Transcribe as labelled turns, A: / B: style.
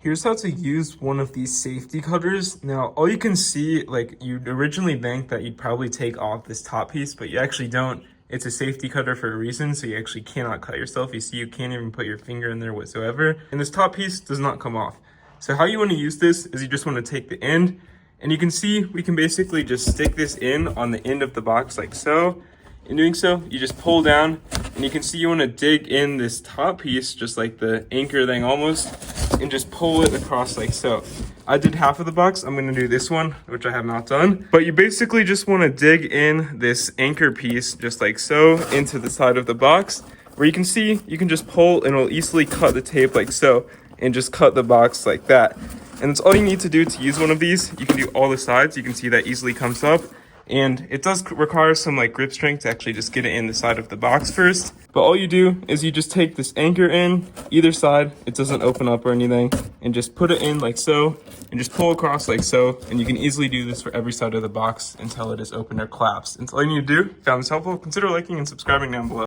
A: Here's how to use one of these safety cutters. Now, all you can see, like, you'd originally think that you'd probably take off this top piece, but you actually don't. It's a safety cutter for a reason, so you actually cannot cut yourself. You see, you can't even put your finger in there whatsoever. And this top piece does not come off. So how you want to use this is you just want to take the end, and you can see we can basically just stick this in on the end of the box like so. In doing so, you just pull down, and you can see you want to dig in this top piece, just like the anchor thing almost, and just pull it across like so. I did half of the box. I'm going to do this one, which I have not done. But you basically just want to dig in this anchor piece, just like so, into the side of the box, where you can see you can just pull and it'll easily cut the tape like so, and just cut the box like that. And that's all you need to do to use one of these. You can do all the sides. You can see that easily comes up. And it does require some like grip strength to actually just get it in the side of the box first. But all you do is you just take this anchor in either side. It doesn't open up or anything. And just put it in like so. And just pull across like so. And you can easily do this for every side of the box until it is open or collapsed. And that's all you need to do. If you found this helpful, consider liking and subscribing down below.